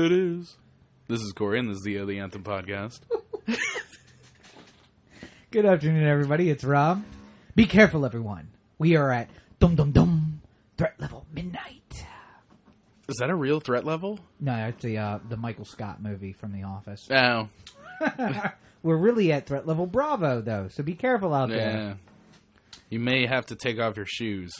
it is. This is Corey, and this is the Anthem Podcast. Good afternoon, everybody. It's Rob. Be careful, everyone. We are at Dum Dum Dum Threat Level Midnight. Is that a real threat level? No, it's the Michael Scott movie from The Office. Oh. We're really at Threat Level Bravo, though, so be careful out there. You may have to take off your shoes.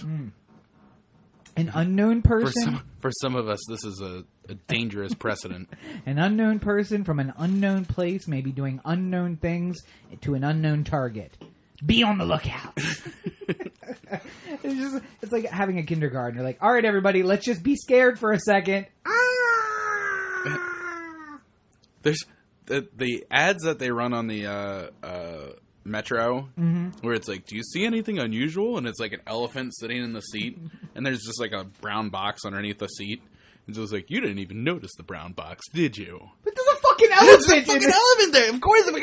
An unknown person... For some of us, this is a dangerous precedent. An unknown person from an unknown place may be doing unknown things to an unknown target. Be on the lookout. It's like having a kindergarten. You're like, all right, everybody, let's just be scared for a second. There's the ads that they run on the Metro, where it's like, do you see anything unusual? And it's like an elephant sitting in the seat, and there's just like a brown box underneath the seat. And so it's like, you didn't even notice the brown box, did you? But there's a fucking elephant. There's a fucking elephant there. Of course, if I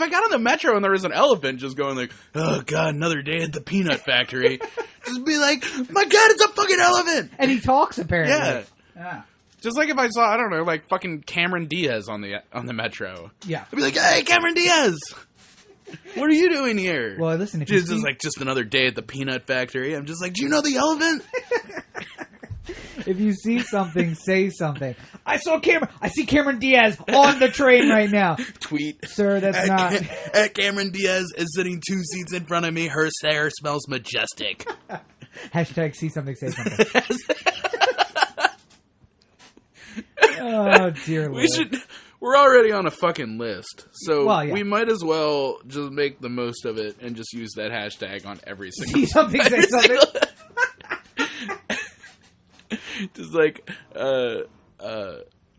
got on the Metro and there was an elephant just going like, oh god, another day at the peanut factory, just be like, my god, it's a fucking elephant. And he talks apparently. Yeah. Just like if I saw, I don't know, like fucking Cameron Diaz on the Metro. Yeah. I'd be like, hey, Cameron Diaz, what are you doing here? Well, listen, if just like just another day at the peanut factory. I'm just like, do you know the elephant? If you see something, say something. I see Cameron Diaz on the train right now. Tweet. Sir, that's not... At Cameron Diaz is sitting 2 seats in front of me. Her hair smells majestic. Hashtag see something, say something. Oh, dear Lord. We're already on a fucking list. So yeah. We might as well just make the most of it and just use that hashtag on every single... See something, say something.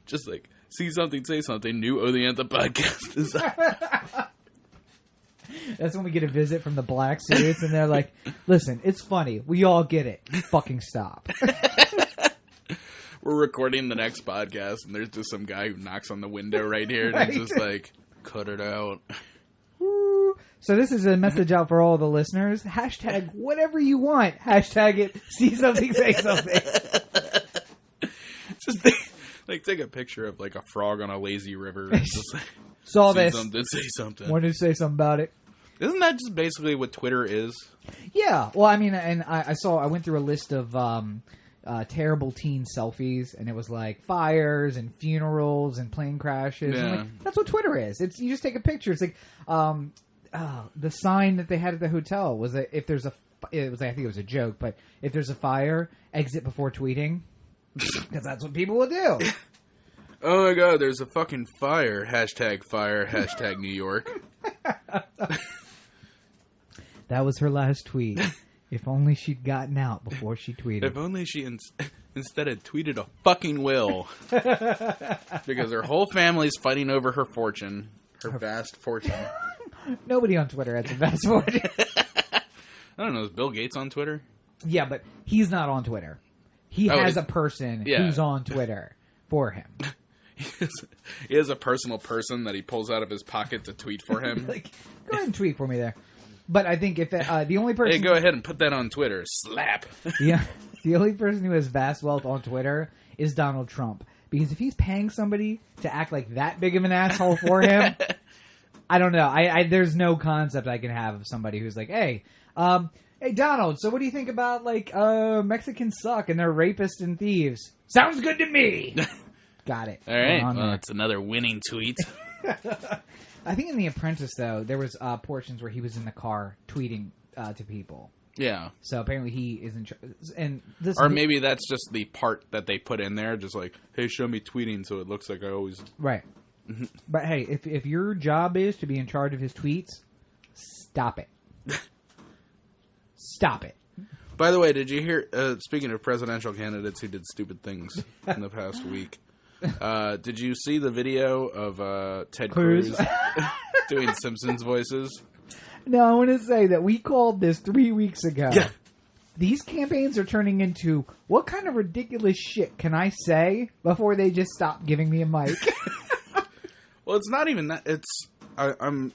Just like, see something, say something, new the Anthem Podcast. That's when we get a visit from the black suits, and they're like, listen, it's funny. We all get it. Fucking stop. We're recording the next podcast, and there's just some guy who knocks on the window right here, and Right. he's just like, cut it out. So this is a message out for all the listeners. Hashtag whatever you want. Hashtag it. See something, say something. Just take a picture of like a frog on a lazy river. And just like, Saw see this. Something, say something. Wanted to say something about it. Isn't that just basically what Twitter is? Yeah. Well, I mean, and I went through a list of terrible teen selfies, and it was like fires and funerals and plane crashes. Yeah. And like, that's what Twitter is. It's you just take a picture. It's like the sign that they had at the hotel was that if there's I think it was a joke, but if there's a fire, exit before tweeting, because that's what people will do. Oh my god, there's a fucking fire. Hashtag New York. That was her last tweet. If only she'd gotten out before she tweeted. If only she instead had tweeted a fucking will. Because her whole family's fighting over her fortune. Her vast fortune. Nobody on Twitter has a vast fortune. I don't know, is Bill Gates on Twitter? Yeah, but he's not on Twitter. He has a person who's on Twitter for him. He has a personal person that he pulls out of his pocket to tweet for him. Like, go ahead and tweet for me there. But I think if the only person... Hey, go ahead and put that on Twitter. Slap. Yeah, the only person who has vast wealth on Twitter is Donald Trump. Because if he's paying somebody to act like that big of an asshole for him, I don't know. There's no concept I can have of somebody who's like, hey, Donald, so what do you think about, like, Mexicans suck and they're rapists and thieves? Sounds good to me. Got it. All right. Well, that's another winning tweet. I think in The Apprentice, though, there was portions where he was in the car tweeting to people. Yeah. So apparently he is in charge. And or maybe that's just the part that they put in there, just like, hey, show me tweeting so it looks like I always... Right. But hey, if your job is to be in charge of his tweets, stop it. Stop it. By the way, did you hear, speaking of presidential candidates who did stupid things in the past week, did you see the video of Ted Cruz doing Simpsons voices? No, I want to say that we called this 3 weeks ago. Yeah. These campaigns are turning into, what kind of ridiculous shit can I say before they just stop giving me a mic? Well, it's not even that. I'm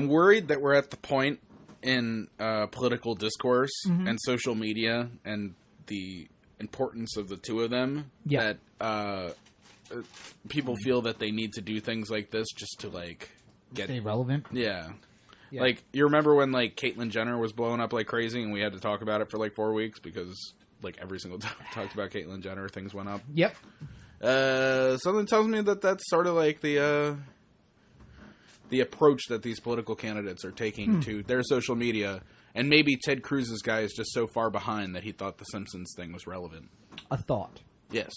worried that we're at the point in political discourse and social media and the importance of the two of them. Yeah. That people feel that they need to do things like this just to like stay relevant. Yeah. Yeah. Like, you remember when like Caitlyn Jenner was blowing up like crazy, and we had to talk about it for like 4 weeks because like every single time we talked about Caitlyn Jenner, things went up. Yep. Something tells me that that's sort of like the approach that these political candidates are taking to their social media. And maybe Ted Cruz's guy is just so far behind that he thought the Simpsons thing was relevant. A thought. Yes.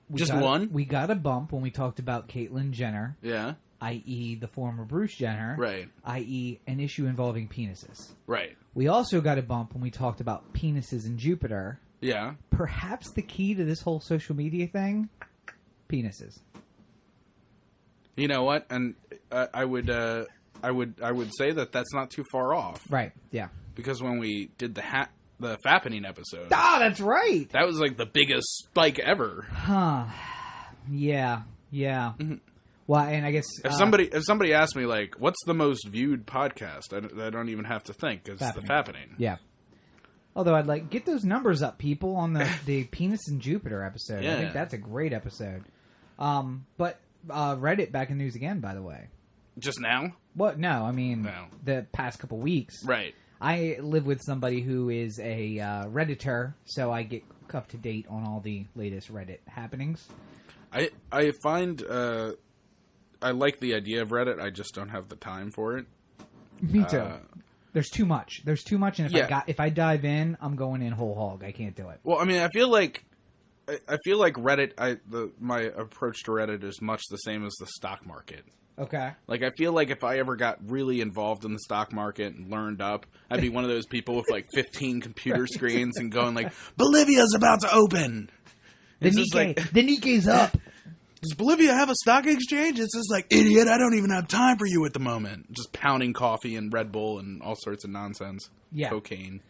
We got a bump when we talked about Caitlyn Jenner. Yeah. I.e. the former Bruce Jenner. Right. I.e. an issue involving penises. Right. We also got a bump when we talked about penises in Jupiter. Yeah. Perhaps the key to this whole social media thing? Penises. You know what? And I would say that that's not too far off. Right. Yeah. Because when we did the Fappening episode. Ah, that's right. That was like the biggest spike ever. Huh. Yeah. Yeah. Mm-hmm. Well, and I guess if somebody asked me like, what's the most viewed podcast, I don't even have to think. It's the Fappening. Yeah. Although I'd like get those numbers up, people, on the Penis in Jupiter episode. Yeah. I think that's a great episode. But Reddit back in news again, by the way. Just now? What? No, I mean the past couple weeks. Right. I live with somebody who is a Redditor, so I get up to date on all the latest Reddit happenings. I find I like the idea of Reddit. I just don't have the time for it. Me too. There's too much. And if I dive in, I'm going in whole hog. I can't do it. Well, I mean, I feel like Reddit. My approach to Reddit is much the same as the stock market. Okay. Like, I feel like if I ever got really involved in the stock market and learned up, I'd be one of those people with like 15 computer screens and going like, Bolivia's about to open. The Nikkei's up. Does Bolivia have a stock exchange? It's just like, idiot, I don't even have time for you at the moment. Just pounding coffee and Red Bull and all sorts of nonsense. Yeah. Cocaine.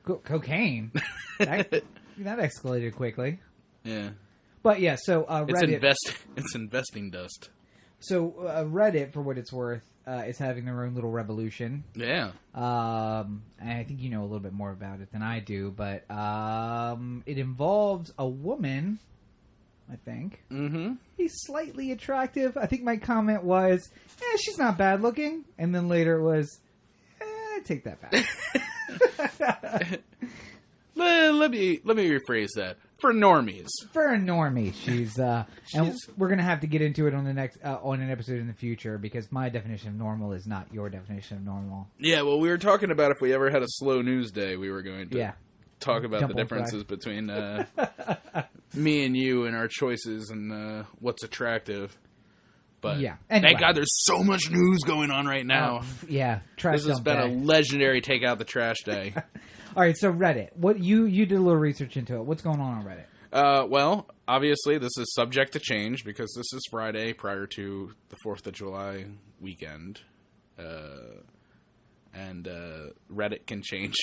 Cocaine? that escalated quickly. Yeah. But yeah, so Reddit... It's investing dust. So Reddit, for what it's worth, is having their own little revolution. Yeah. And I think you know a little bit more about it than I do, but it involves a woman... I think. Mm-hmm. He's slightly attractive. I think my comment was, she's not bad looking. And then later it was, take that back. Let me rephrase that. For normies. For a normie. She's and we're going to have to get into it on the next, on an episode in the future, because my definition of normal is not your definition of normal. Yeah, well, we were talking about if we ever had a slow news day, we were going to talk about the differences between me and you and our choices and what's attractive. But anyway. Thank God there's so much news going on right now. Trash this has been a legendary take out the trash day. All right, so Reddit. What you did a little research into it. What's going on Reddit? Well, obviously this is subject to change because this is Friday prior to the 4th of July weekend. And Reddit can change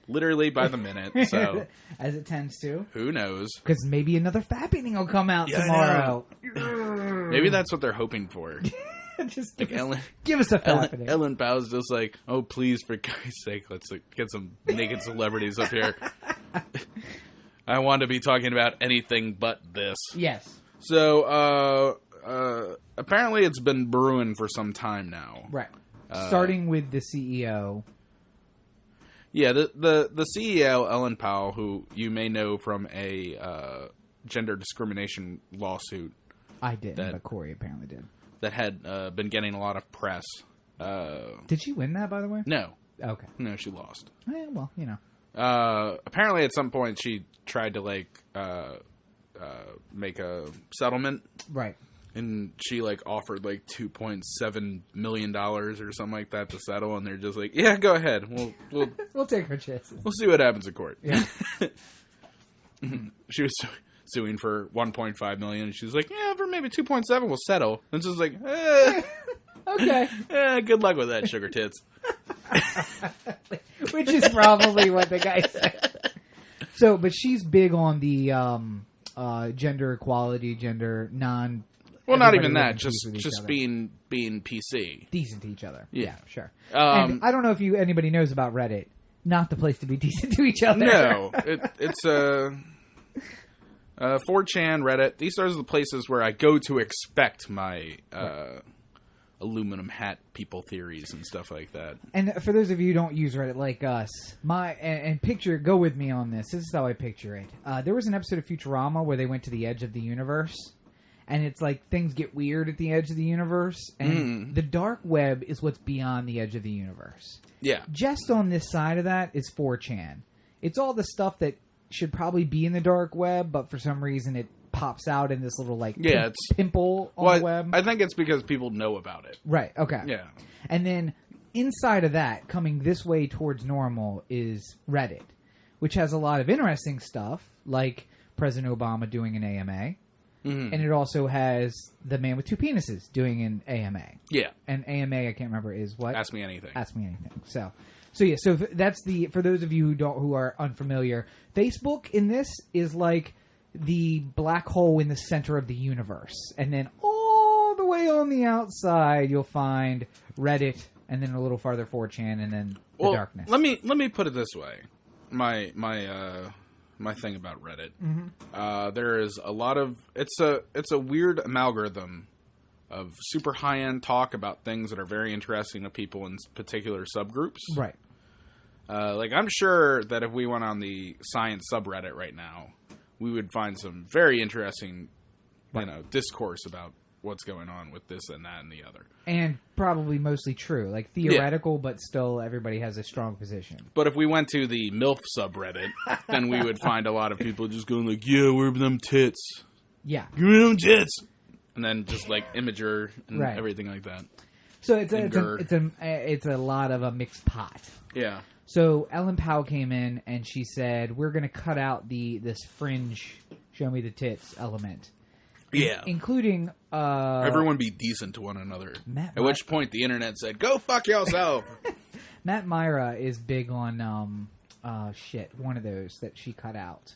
literally by the minute. So as it tends to. Who knows? Because maybe another Fappening will come out tomorrow. Maybe that's what they're hoping for. Just give us a Fappening. Ellen Powell's just like, oh, please, for Christ's sake, let's get some naked celebrities up here. I want to be talking about anything but this. Yes. So apparently it's been brewing for some time now. Right. Starting with the CEO. Yeah, the CEO, Ellen Powell, who you may know from a gender discrimination lawsuit. I didn't, but Corey apparently did. That had been getting a lot of press. Did she win that, by the way? No. Okay. No, she lost. Well, you know. Apparently at some point she tried to, make a settlement. Right. And she offered $2.7 million or something like that to settle, and they're just like, "Yeah, go ahead. We'll take our chances. We'll see what happens in court." Yeah. She was suing for $1.5 million, and she was like, "Yeah, for maybe 2.7, we'll settle." And it's just like, okay. Good luck with that, sugar tits. Which is probably what the guy said. So, but she's big on the gender equality, gender non. Well, not even that. Just being PC, decent to each other. Yeah, sure. And I don't know if anybody knows about Reddit. Not the place to be decent to each other. No, it's 4chan, Reddit. These are the places where I go to expect my aluminum hat people theories and stuff like that. And for those of you who don't use Reddit like us, go with me on this. This is how I picture it. There was an episode of Futurama where they went to the edge of the universe, and it's like things get weird at the edge of the universe, and the dark web is what's beyond the edge of the universe. Yeah. Just on this side of that is 4chan. It's all the stuff that should probably be in the dark web, but for some reason it pops out in this little pimple on the web. I think it's because people know about it. Right, okay. Yeah. And then inside of that, coming this way towards normal, is Reddit, which has a lot of interesting stuff, like President Obama doing an AMA. Mm-hmm. And it also has the man with two penises doing an AMA. Yeah. And AMA, I can't remember, is what? Ask me anything. Ask me anything. So that's for those of you who are unfamiliar, Facebook in this is like the black hole in the center of the universe. And then all the way on the outside, you'll find Reddit, and then a little farther 4chan, and then the darkness. Let me put it this way. My thing about Reddit. Mm-hmm. There is a lot of it's a weird amalgam of super high-end talk about things that are very interesting to people in particular subgroups. Right. Like, I'm sure that if we went on the science subreddit right now, we would find some very interesting, discourse about what's going on with this and that and the other. And probably mostly true. Like, theoretical, but still everybody has a strong position. But if we went to the MILF subreddit, then we would find a lot of people just going like, yeah, where are them tits? Yeah. Give me them tits! And then just, like, Imager and everything like that. So it's a lot of a mixed pot. Yeah. So Ellen Powell came in and she said, we're going to cut out this fringe show me the tits element. Yeah. Including... everyone be decent to one another. At which point the internet said, go fuck yourself! Matt Myra is big on, one of those that she cut out.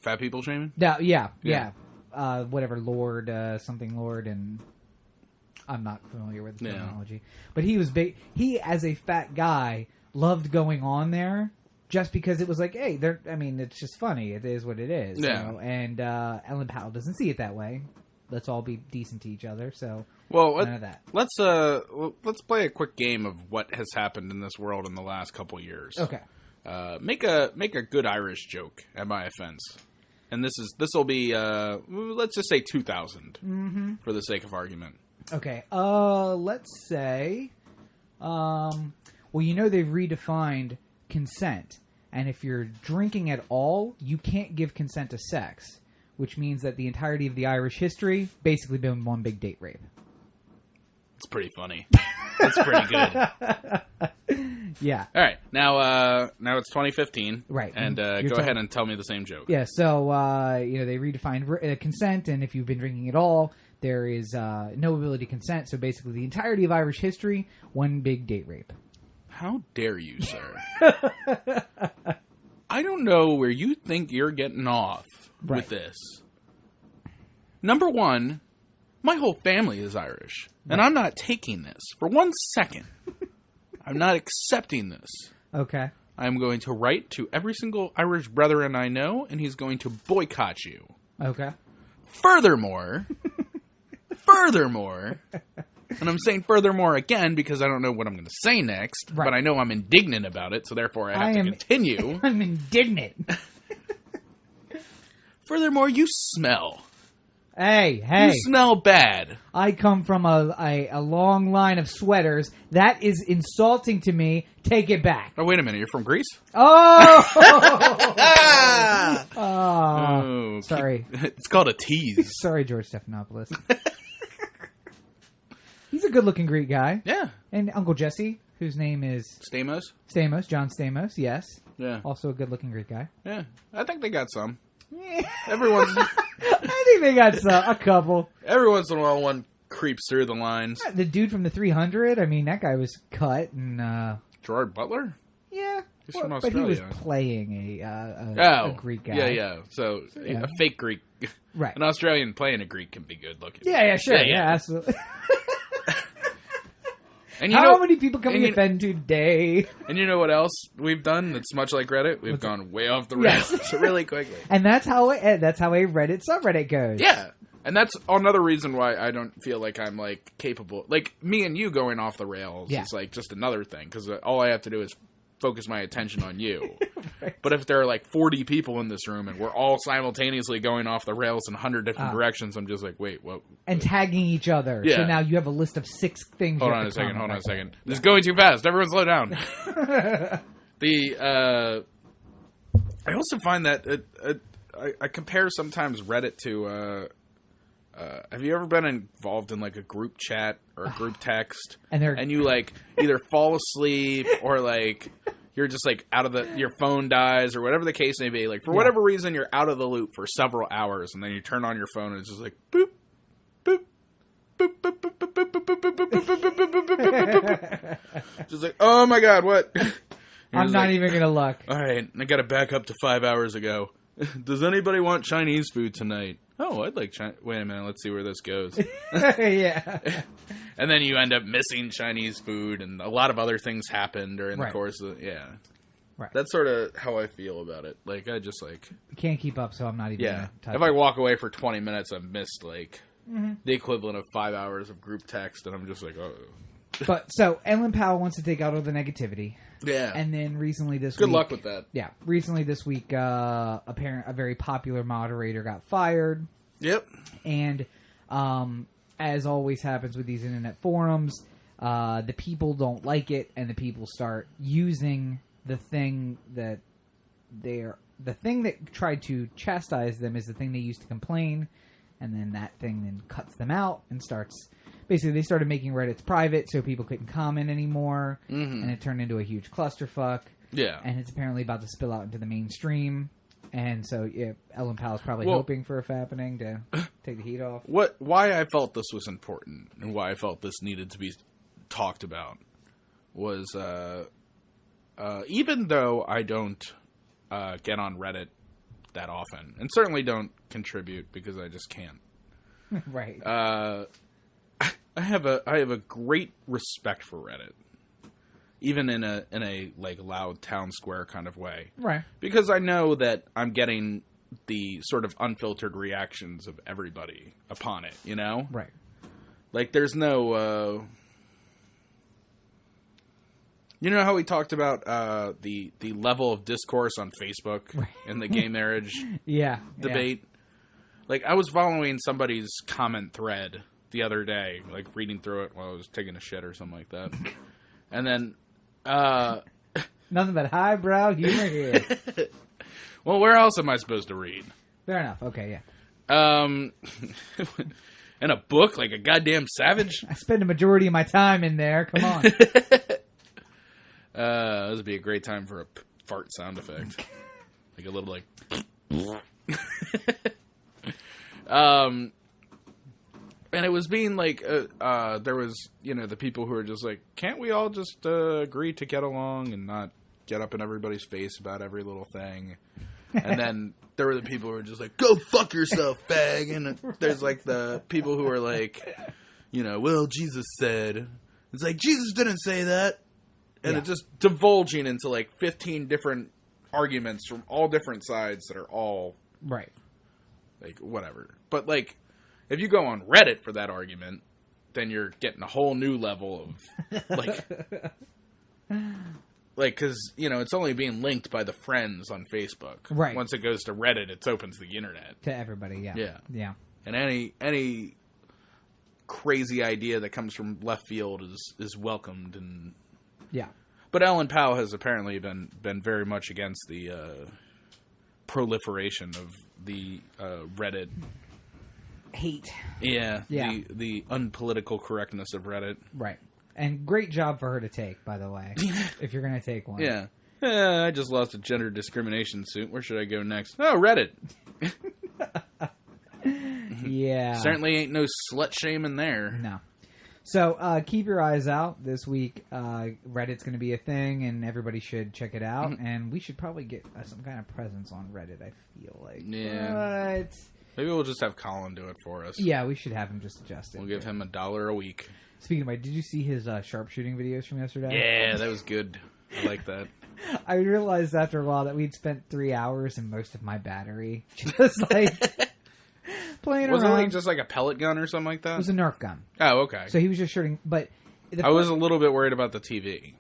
Fat people shaming? Yeah. Whatever, Lord, something Lord, and... I'm not familiar with the terminology. But he was big. He, as a fat guy, loved going on there just because it was like, hey, it's just funny. It is what it is. Yeah. You know? And Ellen Powell doesn't see it that way. Let's all be decent to each other. So, none of that. Let's play a quick game of what has happened in this world in the last couple years. Okay. Make a good Irish joke at my offense. And this will be let's just say 2000 for the sake of argument. Okay, let's say, they've redefined consent, and if you're drinking at all, you can't give consent to sex, which means that the entirety of the Irish history basically been one big date rape. It's pretty funny. That's pretty good. Yeah. All right, now it's 2015, right? And go ahead and tell me the same joke. Yeah. So they redefined consent, and if you've been drinking at all, there is no ability to consent. So basically, the entirety of Irish history, one big date rape. How dare you, sir? I don't know where you think you're getting off with this. Number one, my whole family is Irish, and I'm not taking this for 1 second. I'm not accepting this. Okay. I'm going to write to every single Irish brethren I know, and he's going to boycott you. Okay. Furthermore, and I'm saying furthermore again because I don't know what I'm going to say next, but I know I'm indignant about it, so therefore I have to continue. I'm indignant. Furthermore, you smell. Hey. You smell bad. I come from a long line of sweaters. That is insulting to me. Take it back. Oh, wait a minute. You're from Greece? Oh! Sorry. It's called a tease. Sorry, George Stephanopoulos. He's a good-looking Greek guy. Yeah. And Uncle Jesse, whose name is... Stamos, John Stamos, yes. Yeah. Also a good-looking Greek guy. Yeah. I think they got some. Yeah. I think they got a couple. Every once in a while, one creeps through the lines. The dude from the 300, that guy was cut and... Gerard Butler? Yeah. He's from Australia. But he was playing a Greek guy. Yeah. So a fake Greek. Right. An Australian playing a Greek can be good looking. Yeah, sure. Yeah, absolutely. And how many people can we offend today? And you know what else we've done that's much like Reddit? We've gone way off the rails really quickly. And that's how a Reddit subreddit goes. Yeah. And that's another reason why I don't feel like I'm, like, capable. Like, me and you going off the rails is, like, just another thing. Because all I have to do is focus my attention on you. Right. But if there are, like, 40 people in this room and we're all simultaneously going off the rails in 100 different directions, I'm just like, wait, what? And tagging each other. Yeah. So now you have a list of 6 things. Hold on a second. This is going too fast. Everyone slow down. I also find that I compare sometimes Reddit to... have you ever been involved in, like, a group chat or a group text and you, like, either fall asleep or, like, you're just, like, your phone dies or whatever the case may be. Like, for whatever reason, you're out of the loop for several hours and then you turn on your phone and it's just like, boop, boop, boop, boop, boop, boop, boop, boop, boop, boop, boop, boop, boop, boop, boop. Just like, oh my God, what? I'm not even going to look. All right, I got to back up to 5 hours ago. Does anybody want Chinese food tonight? Oh, I'd like Chinese. Wait a minute, let's see where this goes. Yeah. And then you end up missing Chinese food, and a lot of other things happen during the course of Right. That's sort of how I feel about it. Like, I just, like... Can't keep up, so I'm not even gonna touch if I walk away for 20 minutes, I've missed, like, the equivalent of 5 hours of group text, and I'm just like, oh... But, so, Ellen Powell wants to take out all the negativity. Yeah. And then recently this week... Good luck with that. Yeah. Recently this week, a very popular moderator got fired. Yep. And, as always happens with these internet forums, the people don't like it, and the people start using the thing that tried to chastise them is the thing they used to complain, and then that thing then cuts them out and starts... Basically, they started making Reddits private so people couldn't comment anymore, and it turned into a huge clusterfuck. Yeah. And it's apparently about to spill out into the mainstream. And so, Ellen Powell's probably hoping for a fappening to take the heat off. Why I felt this was important and why I felt this needed to be talked about was, even though I don't get on Reddit that often, and certainly don't contribute because I just can't. Right. I have a great respect for Reddit, even in a like loud town square kind of way, right? Because I know that I'm getting the sort of unfiltered reactions of everybody upon it, you know, right? Like there's no, you know how we talked about the level of discourse on Facebook in the gay marriage debate. Yeah. Like I was following somebody's comment thread the other day, like reading through it while I was taking a shit or something like that. And then nothing but highbrow humor here. Well, where else am I supposed to read? Fair enough. Okay, yeah. In a book like a goddamn savage? I spend a majority of my time in there. Come on. This would be a great time for a fart sound effect. Like a little like and it was being like, there was, the people who were just like, can't we all just agree to get along and not get up in everybody's face about every little thing? And then there were the people who were just like, go fuck yourself, fag. And there's like the people who are like, well, Jesus said. It's like, Jesus didn't say that. And it's just divulging into like 15 different arguments from all different sides that are all... Right. Like, whatever. But like... If you go on Reddit for that argument, then you're getting a whole new level of, because, it's only being linked by the friends on Facebook. Right. Once it goes to Reddit, it opens the internet. To everybody, yeah. Yeah. And any crazy idea that comes from left field is welcomed. And yeah. But Ellen Powell has apparently been very much against the proliferation of the Reddit... hate. Yeah. The unpolitical correctness of Reddit. Right. And great job for her to take, by the way, if you're going to take one. Yeah. I just lost a gender discrimination suit. Where should I go next? Oh, Reddit. Yeah. Certainly ain't no slut shaming there. No. So, keep your eyes out this week. Reddit's going to be a thing, and everybody should check it out. And we should probably get some kind of presence on Reddit, I feel like. Yeah. But... Maybe we'll just have Colin do it for us. Yeah, we should have him just adjust it. We'll give him $1 a week. Speaking of, did you see his sharpshooting videos from yesterday? Yeah, that was good. I like that. I realized after a while that we'd spent 3 hours and most of my battery just like playing Wasn't around. it like just like a pellet gun or something like that? It was a Nerf gun. Oh, okay. So he was just shooting, but I was a little bit worried about the TV.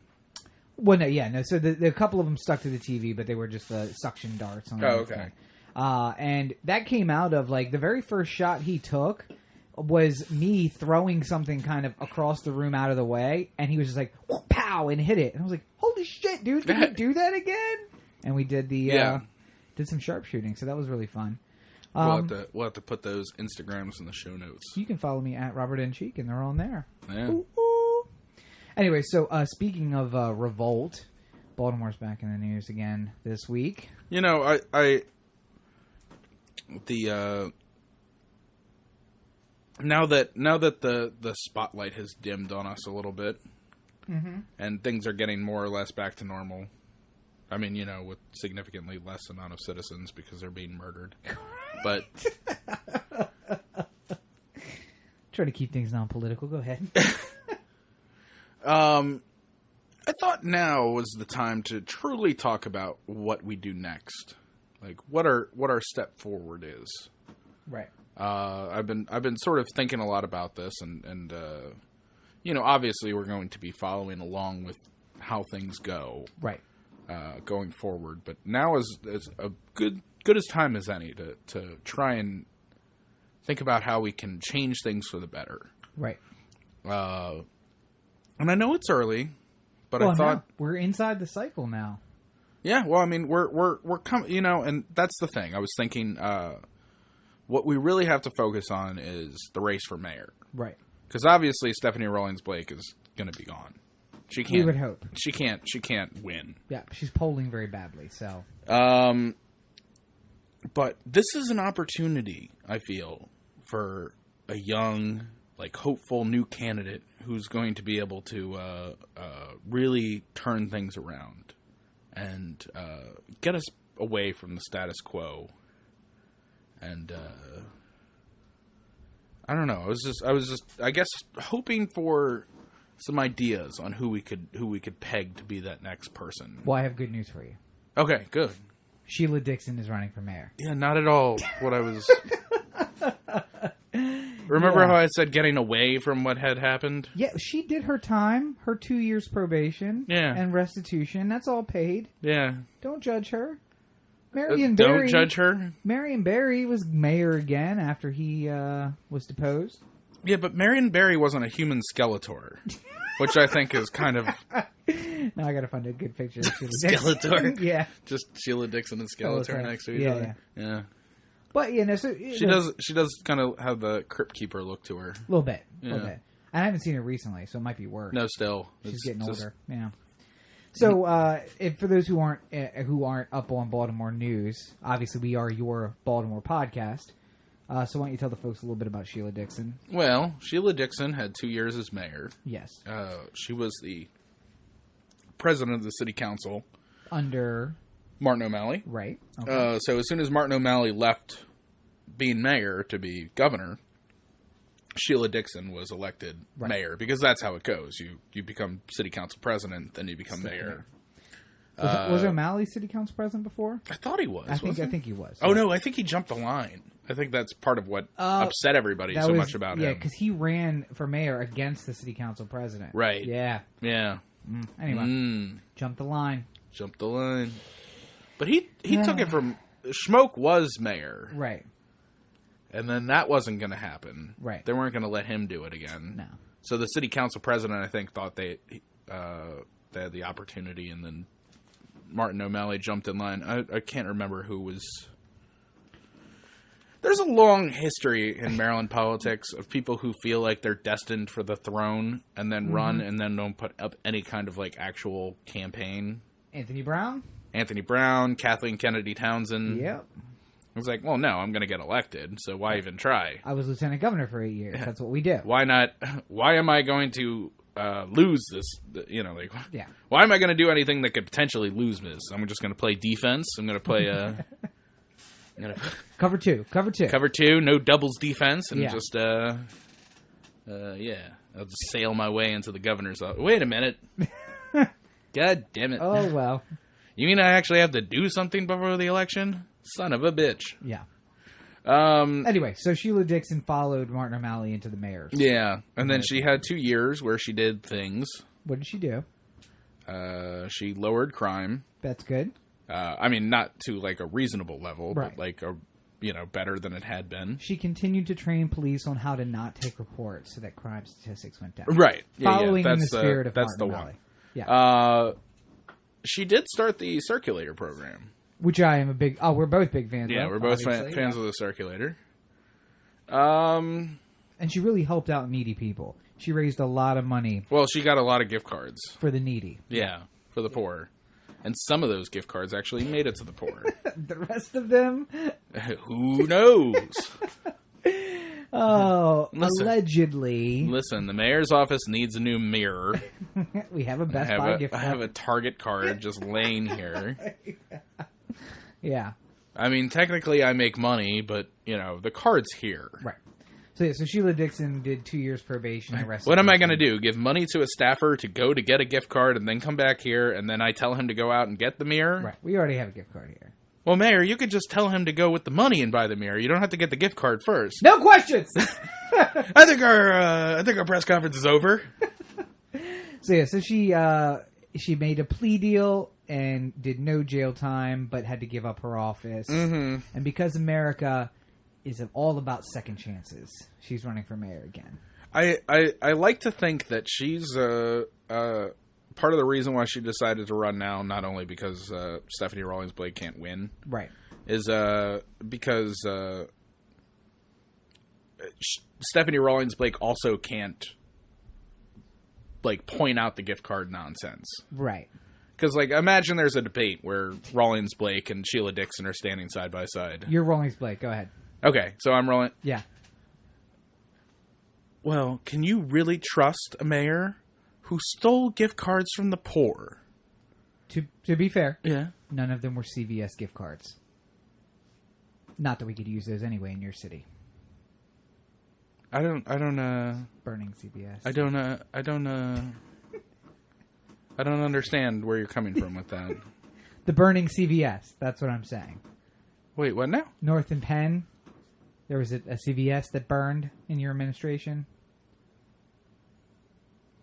Well, no. So the couple of them stuck to the TV, but they were just suction darts on the okay. And that came out of, like, the very first shot he took was me throwing something kind of across the room out of the way, and he was just like, pow, and hit it. And I was like, holy shit, dude, can we do that again? And we did did some sharpshooting, so that was really fun. We'll have to put those Instagrams in the show notes. You can follow me at Robert N. Cheek, and they're on there. Yeah. Ooh, ooh. Anyway, so speaking of revolt, Baltimore's back in the news again this week. You know, now that the spotlight has dimmed on us a little bit, and things are getting more or less back to normal. I mean, you know, with significantly less amount of citizens because they're being murdered. But try to keep things non-political. Go ahead. I thought now was the time to truly talk about what we do next. Like what our step forward is. Right. I've been sort of thinking a lot about this, and you know, obviously we're going to be following along with how things go. Right. Going forward, but now is a good as time as any to try and think about how we can change things for the better. Right. And I know it's early, but I thought we're inside the cycle now. Yeah, well, I mean, we're coming, you know, and that's the thing. I was thinking, what we really have to focus on is the race for mayor, right? Because obviously Stephanie Rawlings-Blake is going to be gone. She can't. We would hope she can't win. Yeah, she's polling very badly. So, but this is an opportunity, I feel, for a young, like, hopeful new candidate who's going to be able to really turn things around and get us away from the status quo. And I don't know. I was just I guess hoping for some ideas on who we could peg to be that next person. Well, I have good news for you. Okay, good. Sheila Dixon is running for mayor. Yeah, not at all what I was. Remember how I said getting away from what had happened? Yeah, she did her time, her 2 years probation, and restitution. That's all paid. Yeah. Don't judge her. Marion Barry. Don't judge her. Marion Barry was mayor again after he was deposed. Yeah, but Marion Barry wasn't a human Skeletor, which I think is kind of. Now I gotta find a good picture of Sheila Skeletor. Yeah, just Sheila Dixon and Skeletor next to each other. Yeah. But you know, so she does kind of have the Crypt Keeper look to her. A little bit. I haven't seen her recently, so it might be worse. No, still she's getting older. Yeah. So, for those who aren't up on Baltimore news, obviously we are your Baltimore podcast. So why don't you tell the folks a little bit about Sheila Dixon? Well, Sheila Dixon had 2 years as mayor. Yes. She was the president of the city council under Martin O'Malley. Right. Okay. So as soon as Martin O'Malley left being mayor to be governor, Sheila Dixon was elected mayor, because that's how it goes. You become city council president, then you become mayor. Was O'Malley city council president before? I thought he was. I think he was. Oh, no, I think he jumped the line. I think that's part of what upset everybody much about him. Yeah, because he ran for mayor against the city council president. Right. Yeah. Yeah. Anyway, jumped the line. Jumped the line. But he took it from... Schmoke was mayor. Right. And then that wasn't going to happen. Right. They weren't going to let him do it again. No. So the city council president, I think, thought they had the opportunity, and then Martin O'Malley jumped in line. I can't remember who was... There's a long history in Maryland politics of people who feel like they're destined for the throne and then run and then don't put up any kind of, like, actual campaign. Anthony Brown, Kathleen Kennedy Townsend. Yep. I was like, well, no, I'm going to get elected, so why even try? I was lieutenant governor for 8 years. That's what we do. Why not? Why am I going to lose this? You know, like, yeah. Why am I going to do anything that could potentially lose this? I'm just going to play defense. I'm going to play Cover two. Cover two, no doubles defense, and Yeah. just, I'll just sail my way into the governor's office. Wait a minute. God damn it. Oh, well. You mean I actually have to do something before the election? Son of a bitch. Yeah. Anyway, so Sheila Dixon followed Martin O'Malley into the mayor's. Yeah, and then she had 2 years where she did things. What did she do? She lowered crime. That's good. I mean, not to like a reasonable level, Right. but like better than it had been. She continued to train police on how to not take reports so that crime statistics went down. Right. Yeah, Following in the that's spirit of that's Martin the O'Malley. one. Yeah. She did start the circulator program. Which I am a big... Oh, we're both big fans of. Yeah, we're both obviously. fans of the circulator. And she really helped out needy people. She raised a lot of money Well, she got a lot of gift cards. for the needy. Yeah, for the poor. And some of those gift cards actually made it to the poor. The rest of them... Who knows? Oh, Listen. allegedly. Listen, the mayor's office needs a new mirror. We have a Best I Buy gift I card. have a Target card just laying here. Yeah. I mean, technically I make money, but, the card's here. Right. So Sheila Dixon did 2 years probation. Arrested. What am I going to do? Give money to a staffer to go to get a gift card and then come back here and then I tell him to go out and get the mirror? Right. We already have a gift card here. Well, Mayor, you could just tell him to go with the money and buy the mirror. You don't have to get the gift card first. No questions! I think our press conference is over. So she made a plea deal and did no jail time, but had to give up her office. Mm-hmm. And because America is all about second chances, she's running for mayor again. I like to think that she's part of the reason why she decided to run now, not only because Stephanie Rawlings-Blake can't win, Right. is because Stephanie Rawlings-Blake also can't point out the gift card nonsense. Right. Because imagine there's a debate where Rawlings-Blake and Sheila Dixon are standing side by side. You're Rawlings-Blake. Go ahead. Okay, so I'm rolling. Yeah. Well, can you really trust a mayor who stole gift cards from the poor? To be fair, Yeah. none of them were CVS gift cards. Not that we could use those anyway in your city. I don't Burning CVS. I don't understand where you're coming from with that. The burning CVS. That's what I'm saying. Wait, what now? North and Penn. There was a CVS that burned in your administration.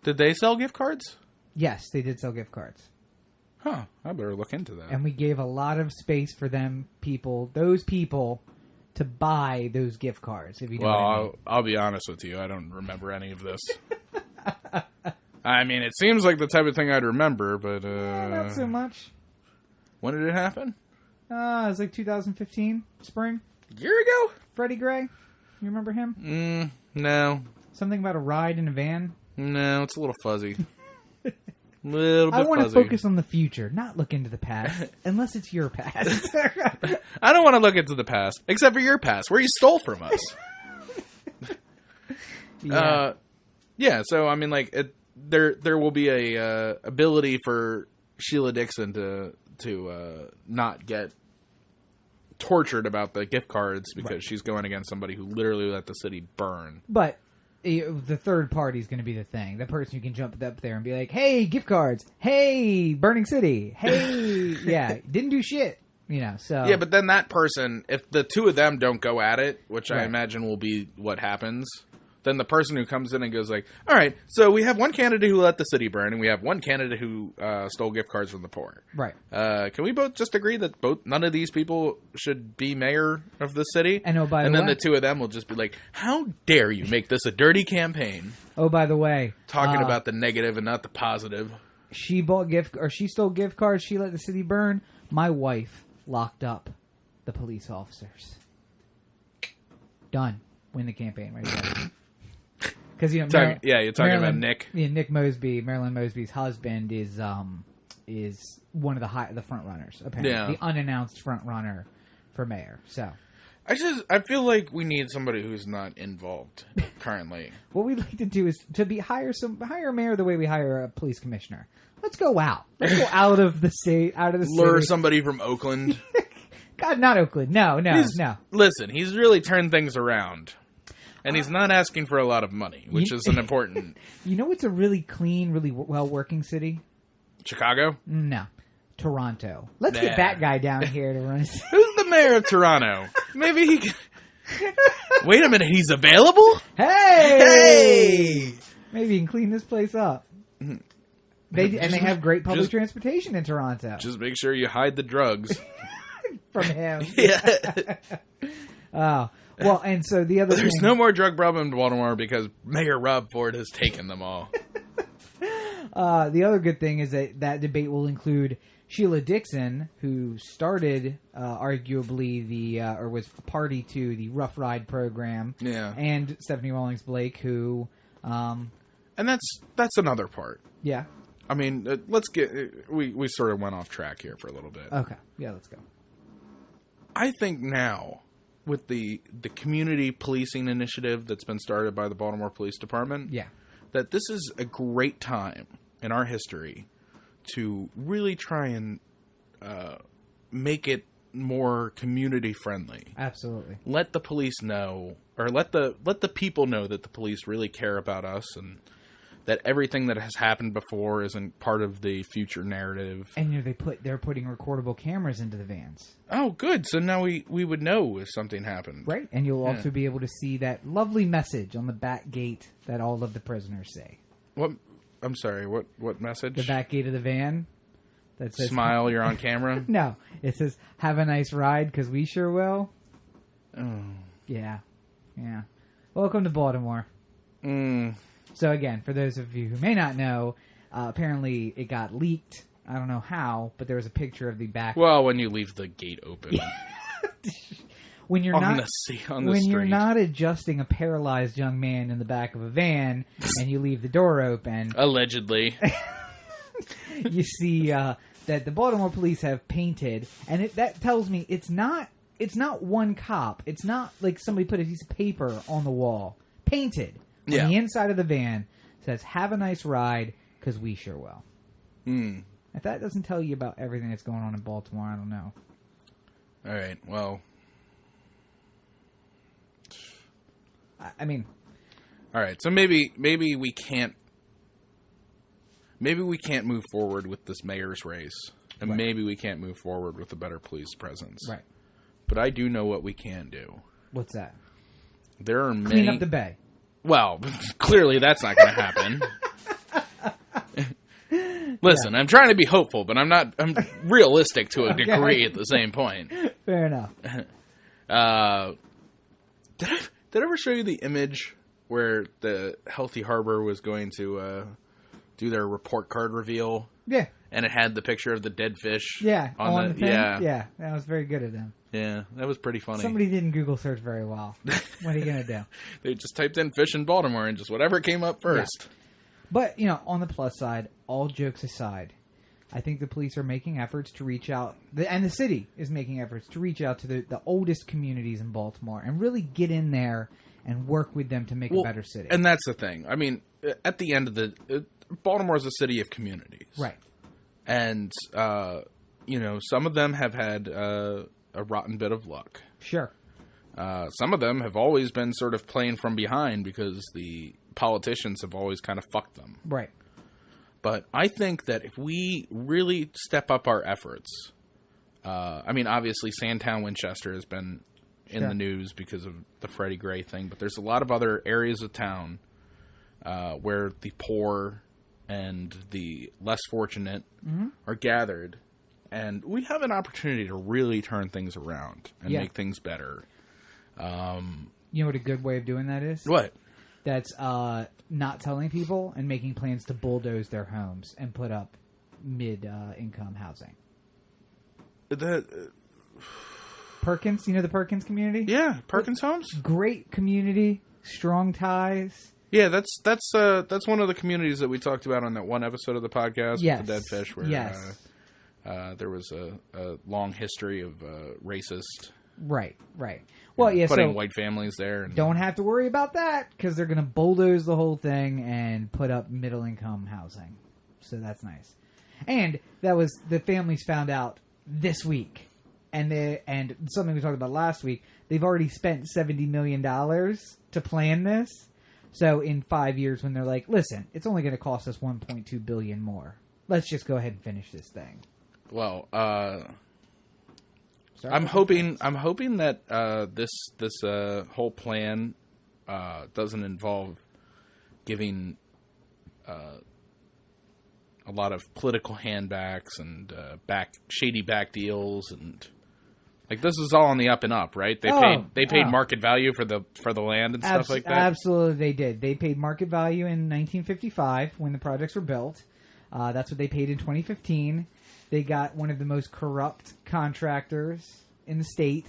Did they sell gift cards? Yes, they did sell gift cards. Huh, I better look into that. And we gave a lot of space for those people, to buy those gift cards, if you know what I mean. I'll be honest with you. I don't remember any of this. I mean, it seems like the type of thing I'd remember, but... Not so much. When did it happen? It was like 2015, spring. A year ago? Freddie Gray. You remember him? No. Something about a ride in a van. No, it's a little fuzzy. I want to focus on the future, not look into the past, unless it's your past. I don't want to look into the past, except for your past, where you stole from us. Yeah. So I mean, there will be a ability for Sheila Dixon to not get tortured about the gift cards because she's going against somebody who literally let the city burn. But the third party is going to be the thing. The person who can jump up there and be like, hey, gift cards. Hey, burning city. Hey, yeah, didn't do shit. So. Yeah, but then that person, if the two of them don't go at it, which I Right. imagine will be what happens, then the person who comes in and goes like, all right, so we have one candidate who let the city burn, and we have one candidate who stole gift cards from the poor. Right. Can we both just agree that none of these people should be mayor of the city? And by then the way, the two of them will just be like, how dare you make this a dirty campaign? Oh, by the way, Talking about the negative and not the positive. She stole gift cards. She let the city burn. My wife locked up the police officers. Done. Win the campaign right there. Because you're talking about Nick. Yeah, Nick Mosby, Marilyn Mosby's husband, is one of the front runners. Apparently, the unannounced front runner for mayor. So, I feel like we need somebody who's not involved currently. What we'd like to do is hire a mayor the way we hire a police commissioner. Let's go out. Let's go out of the state, out of the city. Lure somebody from Oakland. God, not Oakland. No. Listen, he's really turned things around. And he's not asking for a lot of money, which is an important... You know what's a really clean, really well-working city? Chicago? No. Toronto. Let's get that guy down here to run. Who's the mayor of Toronto? Maybe he can... Wait a minute, he's available? Hey! Maybe he can clean this place up. They have great public transportation in Toronto. Just make sure you hide the drugs. From him. Yeah. Oh. Well, and so the other There's no more drug problem in Baltimore because Mayor Rob Ford has taken them all. The other good thing is that debate will include Sheila Dixon, who started arguably or was party to the Rough Ride program. Yeah. And Stephanie Rawlings-Blake, who... and that's another part. Yeah. I mean, let's get... We sort of went off track here for a little bit. Okay. Yeah, let's go. I think now, with the community policing initiative that's been started by the Baltimore Police Department, that this is a great time in our history to really try and make it more community friendly. Absolutely. Let the police know, or let the people know that the police really care about us and that everything that has happened before isn't part of the future narrative. And they're putting recordable cameras into the vans. Oh, good. So now we would know if something happened. Right. And you'll also be able to see that lovely message on the back gate that all of the prisoners say. What? I'm sorry, what message? The back gate of the van. That says, smile, you're on camera? No. It says, have a nice ride, because we sure will. Oh. Yeah. Welcome to Baltimore. So again, for those of you who may not know, apparently it got leaked. I don't know how, but there was a picture of the back. Well, when you leave the gate open. When you're on not the street. You're not adjusting a paralyzed young man in the back of a van and you leave the door open. Allegedly. You see that the Baltimore police have painted, and that tells me it's not one cop. It's not like somebody put a piece of paper on the wall. Painted. On the inside of the van says, have a nice ride, because we sure will. If that doesn't tell you about everything that's going on in Baltimore, I don't know. All right, well. I mean. All right, so maybe we can't move forward with this mayor's race, and maybe we can't move forward with a better police presence. Right. But I do know what we can do. What's that? There are Clean up the bay. Well, clearly that's not going to happen. Listen, I'm trying to be hopeful, but I'm realistic to a degree at the same point. Fair enough. Did I ever show you the image where the Healthy Harbor was going to do their report card reveal? Yeah. And it had the picture of the dead fish. Yeah. On the thing? Yeah. That was very good of them. Yeah, that was pretty funny. Somebody didn't Google search very well. What are you going to do? They just typed in fish in Baltimore and just whatever came up first. Yeah. But, on the plus side, all jokes aside, I think the police are making efforts to reach out, and the city is making efforts to reach out to the oldest communities in Baltimore and really get in there and work with them to make a better city. And that's the thing. I mean, at the end of Baltimore is a city of communities. Right. And, some of them have had a rotten bit of luck. Sure. Some of them have always been sort of playing from behind because the politicians have always kind of fucked them. Right. But I think that if we really step up our efforts, obviously Sandtown Winchester has been in the news because of the Freddie Gray thing, but there's a lot of other areas of town where the poor and the less fortunate are gathered. And we have an opportunity to really turn things around and make things better. You know what a good way of doing that is? What? That's not telling people and making plans to bulldoze their homes and put up mid-income housing. Perkins, you know the Perkins community? Yeah, Perkins Homes. Great community, strong ties. Yeah, that's one of the communities that we talked about on that one episode of the podcast with the dead fish, where there was a long history of racist. Right. Well, putting white families there. And don't have to worry about that because they're going to bulldoze the whole thing and put up middle-income housing. So that's nice. And that was the families found out this week and something we talked about last week, they've already spent $70 million to plan this. So in 5 years, when they're like, listen, it's only going to cost us $1.2 billion more. Let's just go ahead and finish this thing. Well, I'm hoping that this whole plan doesn't involve giving a lot of political handbacks and shady back deals, and like this is all on the up and up, right? They paid market value for the land and stuff like that. Absolutely, they did. They paid market value in 1955 when the projects were built. That's what they paid in 2015. They got one of the most corrupt contractors in the state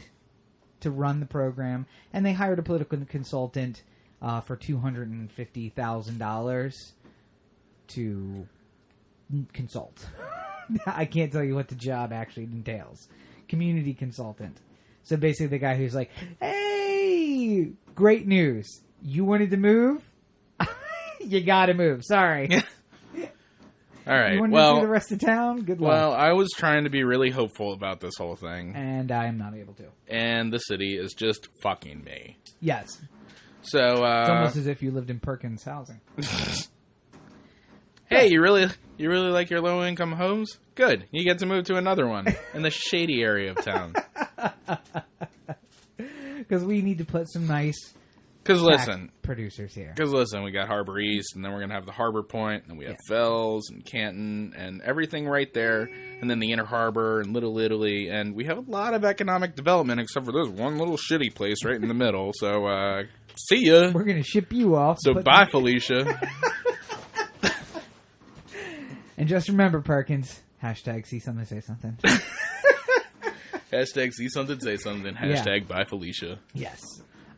to run the program, and they hired a political consultant for $250,000 to consult. I can't tell you what the job actually entails. Community consultant. So basically the guy who's like, hey, great news. You wanted to move? You gotta move. Sorry. All right. You wanted to do the rest of town? Good luck. Well, I was trying to be really hopeful about this whole thing. And I am not able to. And the city is just fucking me. Yes. So, it's almost as if you lived in Perkins housing. Hey, you really like your low-income homes? Good. You get to move to another one in the shady area of town. Because we need to put some nice producers here. Because listen, we got Harbor East, and then we're going to have the Harbor Point, and we have Fells and Canton, and everything right there, and then the Inner Harbor and Little Italy, and we have a lot of economic development, except for this one little shitty place right in the middle, so, see ya. We're going to ship you off. So bye, Felicia. And just remember, Perkins, hashtag see something, say something. Hashtag see something, say something. Hashtag bye, Felicia. Yes.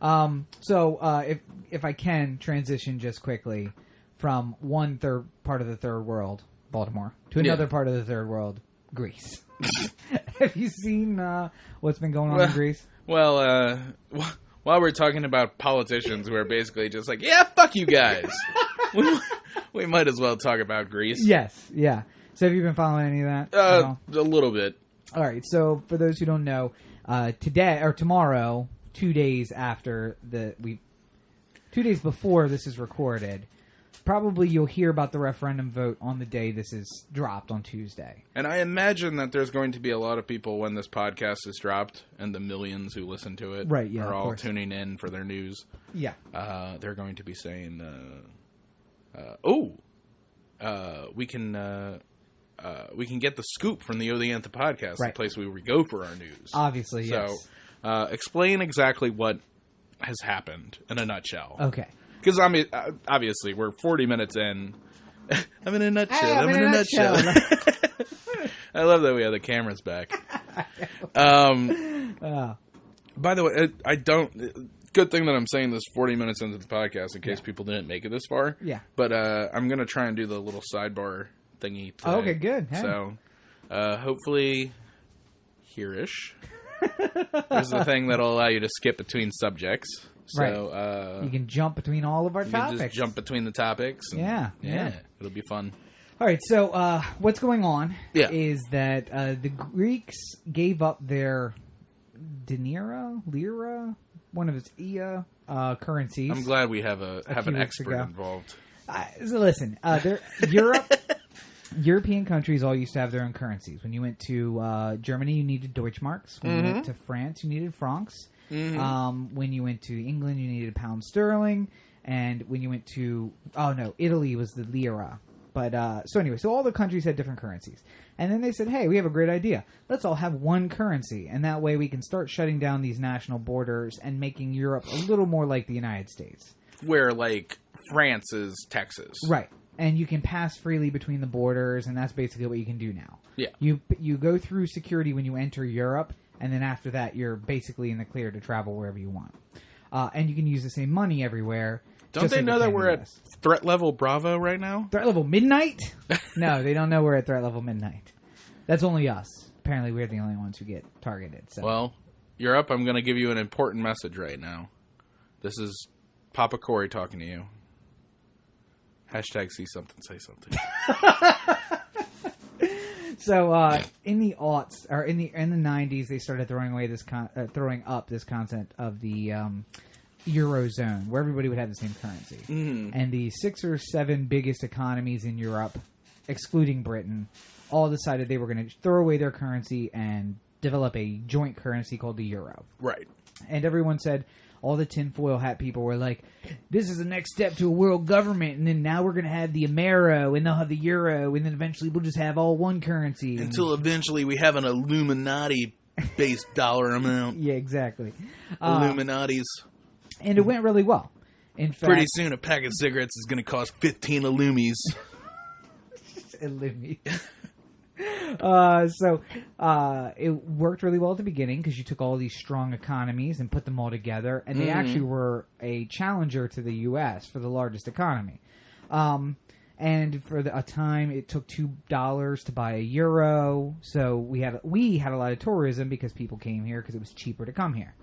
So if I can transition just quickly from one third part of the third world, Baltimore, to another part of the third world, Greece. Have you seen what's been going on in Greece? Well, while we're talking about politicians who are basically just like, yeah, fuck you guys. We might as well talk about Greece. Yes, yeah. So have you been following any of that? A little bit. All right. So for those who don't know, today or tomorrow, 2 days after 2 days before this is recorded, probably you'll hear about the referendum vote on the day this is dropped on Tuesday. And I imagine that there's going to be a lot of people when this podcast is dropped, and the millions who listen to it are all tuning in for their news. Yeah. They're going to be saying, we can get the scoop from the Anthem Podcast, the place where we go for our news. Obviously, yes. So, explain exactly what has happened in a nutshell. Okay. Because, I mean, obviously, we're 40 minutes in. I'm in a nutshell. I'm in a nutshell. I love that we have the cameras back. By the way, I don't... Good thing that I'm saying this 40 minutes into the podcast in case people didn't make it this far. Yeah. But I'm going to try and do the little sidebar thingy today. Okay, good. Hey. So, hopefully, here-ish. There's the thing that'll allow you to skip between subjects. So, you can jump between all of our topics. You can just jump between the topics. And, yeah. It'll be fun. All right, so what's going on is that the Greeks gave up their lira, one of its currencies. I'm glad we have an expert involved. So listen, European countries all used to have their own currencies. When you went to Germany, you needed Deutschmarks. When you went to France, you needed francs. When you went to England, you needed pound sterling. And when you went to Italy was the lira. But so all the countries had different currencies. And then they said, hey, we have a great idea. Let's all have one currency. And that way we can start shutting down these national borders and making Europe a little more like the United States. Where, like, France is Texas. Right. And you can pass freely between the borders, and that's basically what you can do now. Yeah. You go through security when you enter Europe, and then after that you're basically in the clear to travel wherever you want. And you can use the same money everywhere. Don't they know that we're at threat level Bravo right now? Threat level midnight? No, they don't know we're at threat level midnight. That's only us. Apparently we're the only ones who get targeted. So. Well, Europe, I'm going to give you an important message right now. This is Papa Corey talking to you. Hashtag see something, say something. So in the aughts, or in the 90s, they started throwing up this concept of the Eurozone, where everybody would have the same currency. And the 6 or 7 biggest economies in Europe, excluding Britain, all decided they were going to throw away their currency and develop a joint currency called the euro. Right. And everyone said, all the tinfoil hat people were like, this is the next step to a world government, and then now we're going to have the Amero, and they'll have the euro, and then eventually we'll just have all one currency. Until eventually we have an Illuminati-based dollar amount. Yeah, exactly. Illuminatis. And it went really well. In fact, pretty soon a pack of cigarettes is going to cost 15 Illumis. Illumi. So it worked really well at the beginning because you took all these strong economies and put them all together, and they actually were a challenger to the U.S. for the largest economy. And for a time, it took $2 to buy a euro. So we had a lot of tourism because people came here because it was cheaper to come here.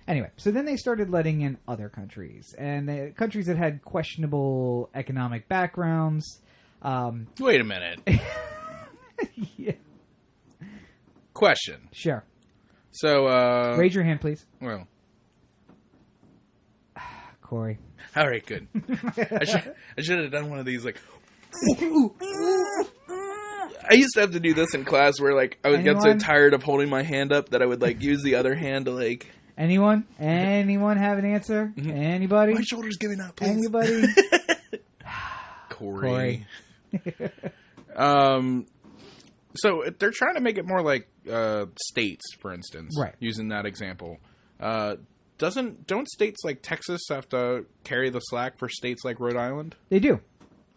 Anyway, so then they started letting in other countries, and the countries that had questionable economic backgrounds. Wait a minute. Yeah. Question. Sure. So, raise your hand, please. Well. Corey. All right, good. I should have done one of these, like... I used to have to do this in class where, like, I would get so tired of holding my hand up that I would, like, use the other hand to, like... Anyone? Anyone have an answer? Anybody? My shoulder's giving out, please. Anybody? Corey. So they're trying to make it more like states, for instance. Right. Using that example. Don't states like Texas have to carry the slack for states like Rhode Island? They do.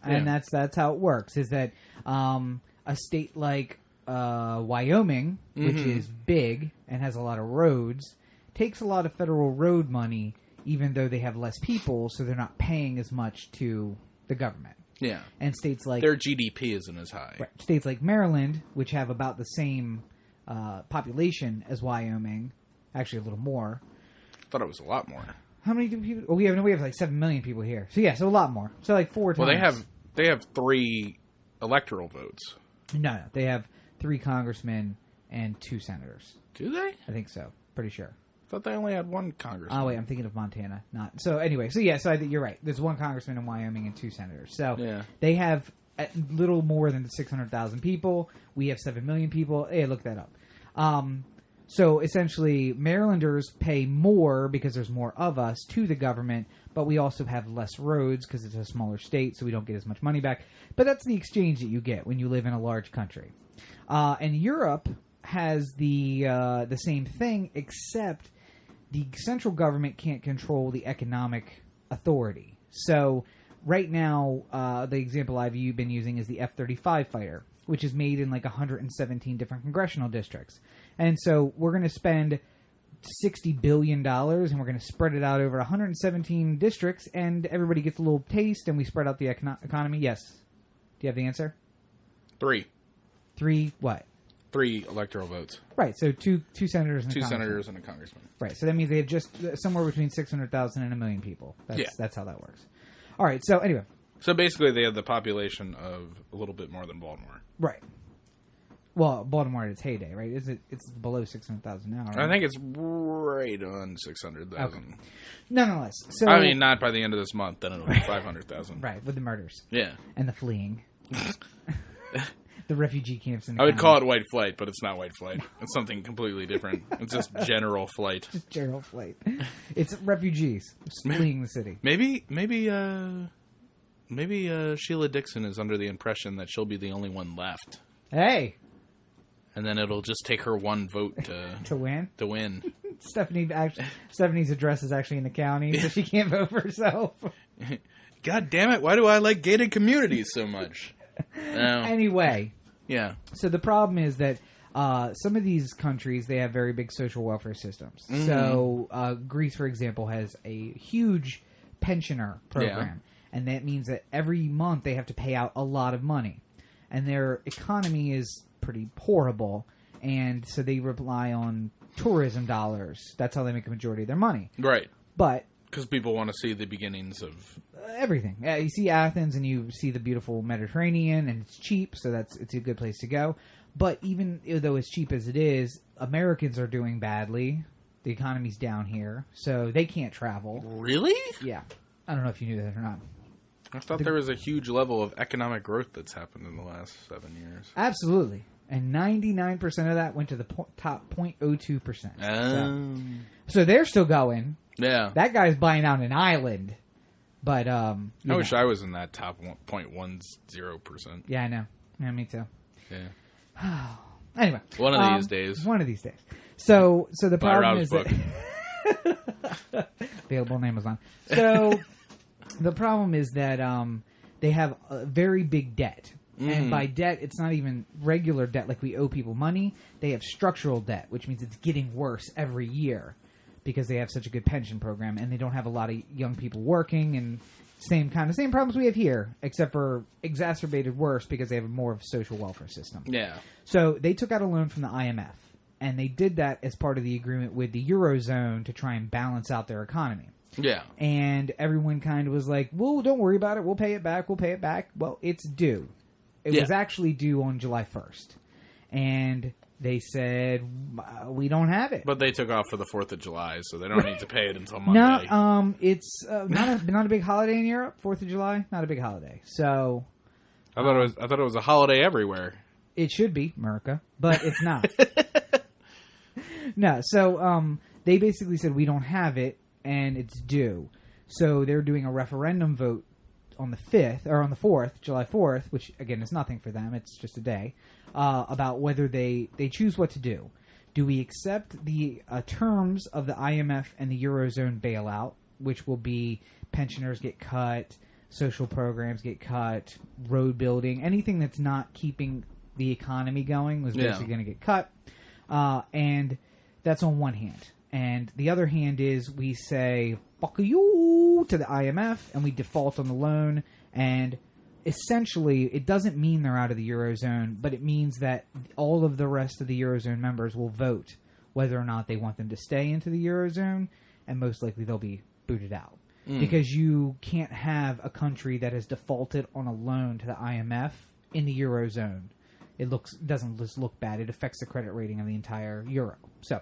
And that's how it works, is that a state like Wyoming, which is big and has a lot of roads, takes a lot of federal road money, even though they have less people, so they're not paying as much to the government. Yeah. And states like... Their GDP isn't as high. Right, states like Maryland, which have about the same population as Wyoming, actually a little more. I thought it was a lot more. How many people... Oh, we have like 7 million people here. So yeah, so a lot more. So like 4 times. Well, they have 3 electoral votes. No, they have 3 congressmen and 2 senators. Do they? I think so. Pretty sure. I thought they only had 1 congressman. Oh, wait, I'm thinking of Montana. Not so. Anyway, so yeah, so I think you're right. There's 1 congressman in Wyoming and 2 senators. So they have a little more than 600,000 people. We have 7 million people. Hey, look that up. So essentially, Marylanders pay more because there's more of us to the government, but we also have less roads because it's a smaller state, so we don't get as much money back. But that's the exchange that you get when you live in a large country. And Europe has the same thing, except the central government can't control the economic authority. So right now, the example I've been using is the F-35 fighter, which is made in like 117 different congressional districts. And so we're going to spend $60 billion, and we're going to spread it out over 117 districts, and everybody gets a little taste, and we spread out the economy. Yes. Do you have the answer? 3. 3 what? 3 electoral votes. Right, so two senators and a congressman. 2 senators and a congressman. Right, so that means they have just somewhere between 600,000 and 1 million people. That's how that works. All right, so anyway. So basically they have the population of a little bit more than Baltimore. Right. Well, Baltimore at its heyday, right? It's below 600,000 now, right? I think it's right on 600,000. Okay. Nonetheless. So, I mean, not by the end of this month, then it'll be 500,000. Right, with the murders. Yeah. And the fleeing. The refugee camps in the I would call it white flight, but it's not white flight. It's something completely different. It's just general flight. Just general flight. It's refugees fleeing the city. Maybe Sheila Dixon is under the impression that she'll be the only one left. Hey! And then it'll just take her 1 vote to win? To win. Stephanie's address is actually in the county, so she can't vote for herself. God damn it, why do I like gated communities so much? Anyway. Yeah. So the problem is that some of these countries, they have very big social welfare systems. Mm-hmm. So Greece, for example, has a huge pensioner program. Yeah. And that means that every month they have to pay out a lot of money. And their economy is pretty horrible. And so they rely on tourism dollars. That's how they make a majority of their money. Right. But... because people want to see the beginnings of... everything. You see Athens and you see the beautiful Mediterranean, and it's cheap, so it's a good place to go. But even though it's cheap as it is, Americans are doing badly. The economy's down here, so they can't travel. Really? Yeah. I don't know if you knew that or not. I thought there was a huge level of economic growth that's happened in the last 7 years. Absolutely. And 99% of that went to the top 0.02%. So they're still going. Yeah. That guy's buying out an island. But, I wish I was in that top 0.10%. Yeah, I know. Yeah, me too. Yeah. Anyway. One of these days. One of these days. So the problem is book. that... Available on Amazon. So the problem is that they have a very big debt. And by debt, it's not even regular debt like we owe people money. They have structural debt, which means it's getting worse every year because they have such a good pension program and they don't have a lot of young people working and same problems we have here, except for exacerbated worse because they have more of a social welfare system. Yeah. So they took out a loan from the IMF, and they did that as part of the agreement with the Eurozone to try and balance out their economy. Yeah. And everyone kind of was like, well, don't worry about it. We'll pay it back. Well, it's due. It was actually due on July 1st. And they said, we don't have it. But they took off for the 4th of July, so they don't need to pay it until Monday. No, it's not a big holiday in Europe. 4th of July, not a big holiday. So I thought it was a holiday everywhere. It should be, America, but it's not. No, so they basically said we don't have it and it's due. So they're doing a referendum vote on the 5th or on the 4th, July 4th, which again is nothing for them. It's just a day, about whether they choose what to do. Do we accept the terms of the IMF and the Eurozone bailout, which will be pensioners get cut, social programs get cut, road building, anything that's not keeping the economy going was basically going to get cut. And that's on one hand. And the other hand is we say, fuck you to the IMF, and we default on the loan. And essentially, it doesn't mean they're out of the Eurozone, but it means that all of the rest of the Eurozone members will vote whether or not they want them to stay into the Eurozone, and most likely they'll be booted out. Because you can't have a country that has defaulted on a loan to the IMF in the Eurozone. It doesn't just look bad. It affects the credit rating of the entire euro. So,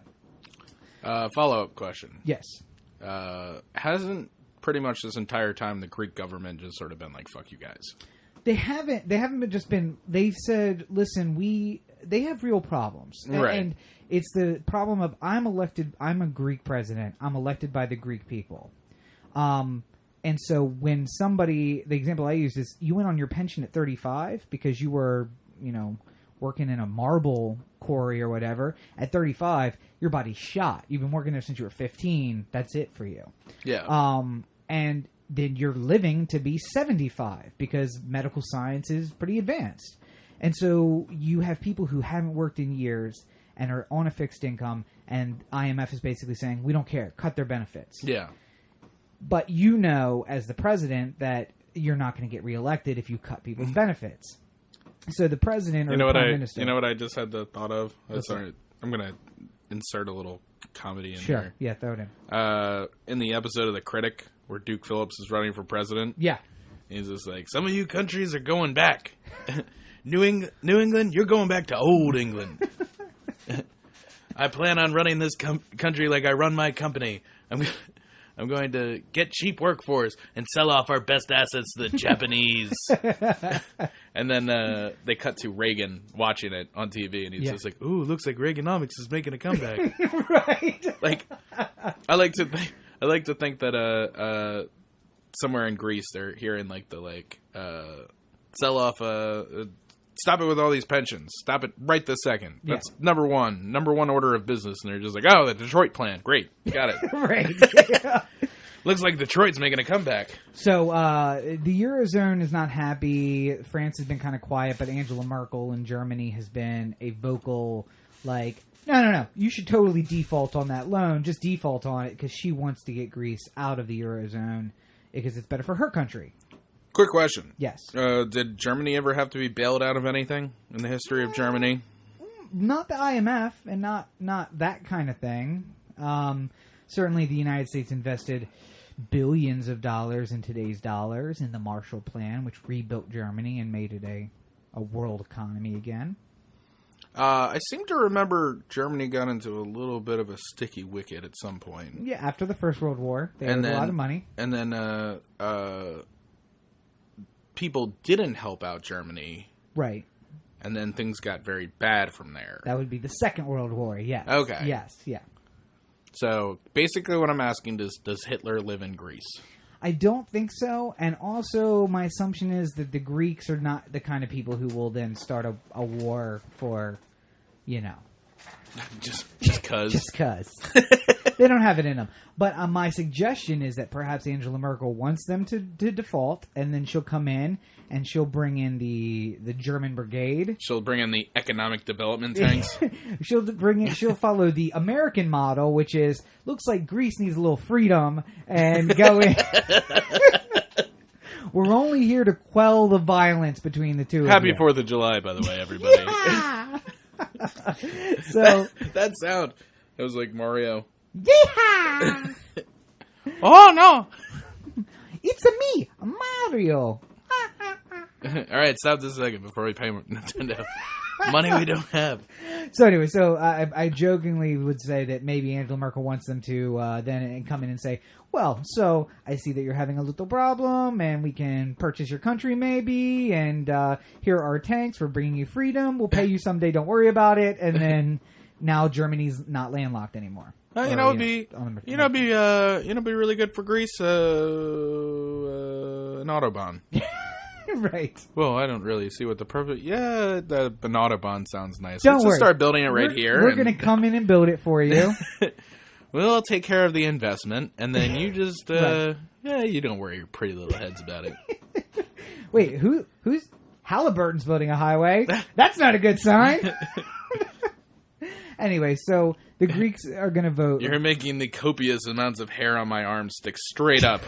follow-up question. Yes. Hasn't pretty much this entire time the Greek government just sort of been like, fuck you guys? They haven't been they've said, listen, they have real problems. Right. And it's the problem of I'm a Greek president. I'm elected by the Greek people. And so when the example I use is you went on your pension at 35 because you were, working in a marble quarry or whatever. At 35, your body's shot. You've been working there since you were 15. That's it for you. Yeah. And then you're living to be 75 because medical science is pretty advanced. And so you have people who haven't worked in years and are on a fixed income, and IMF is basically saying, we don't care. Cut their benefits. Yeah. But as the president, that you're not going to get reelected if you cut people's benefits. So the president or the prime minister... You know what I just had the thought of? Sorry, I'm going to insert a little comedy in here. Sure, yeah, throw it in. In the episode of The Critic, where Duke Phillips is running for president... Yeah. He's just like, some of you countries are going back. New England, you're going back to old England. I plan on running this country like I run my company. I'm going to get cheap workforce and sell off our best assets to the Japanese. And then they cut to Reagan watching it on TV, and he's just like, "Ooh, looks like Reaganomics is making a comeback." Right. Like, I like to think that somewhere in Greece they're hearing sell off stop it with all these pensions. Stop it right this second. That's number one order of business. And they're just like, oh, the Detroit plan. Great. Got it. Right. Yeah. Looks like Detroit's making a comeback. So the Eurozone is not happy. France has been kind of quiet, but Angela Merkel in Germany has been a vocal, no. You should totally default on that loan. Just default on it because she wants to get Greece out of the Eurozone because it's better for her country. Quick question. Yes. Did Germany ever have to be bailed out of anything in the history of Germany? Not the IMF and not that kind of thing. Certainly the United States invested billions of dollars in today's dollars in the Marshall Plan, which rebuilt Germany and made it a world economy again. I seem to remember Germany got into a little bit of a sticky wicket at some point. Yeah, after the First World War, they had a lot of money. And then people didn't help out Germany. Right. And then things got very bad from there. That would be the Second World War, yes. Okay. Yes, yeah. So, basically what I'm asking is, does Hitler live in Greece? I don't think so, and also my assumption is that the Greeks are not the kind of people who will then start a war for, Just because. Just because. They don't have it in them. But my suggestion is that perhaps Angela Merkel wants them to default, and then she'll come in, and she'll bring in the German brigade. She'll bring in the economic development tanks. She'll follow the American model, which is, looks like Greece needs a little freedom, and go in. We're only here to quell the violence between the two Happy of you. 4th of July, by the way, everybody. Yeah! So that sound, it was like Mario. Yeehaw! Oh, no! It's a me, Mario. All right, stop this a second before we pay Nintendo money we don't have. So anyway, I jokingly would say that maybe Angela Merkel wants them to then come in and say, well, so I see that you're having a little problem, and we can purchase your country maybe, and here are our tanks. We're bringing you freedom. We'll pay you someday. Don't worry about it. And then now Germany's not landlocked anymore. It'd be really good for Greece. An autobahn. Right. Well, I don't really see what the purpose. Yeah, an autobahn sounds nice. Don't Let's worry. just start building it here. We're going to come in and build it for you. We'll take care of the investment, and then you just, Right. you don't worry your pretty little heads about it. Wait, who's Halliburton's building a highway? That's not a good sign. Anyway, so the Greeks are going to vote. You're making the copious amounts of hair on my arm stick straight up.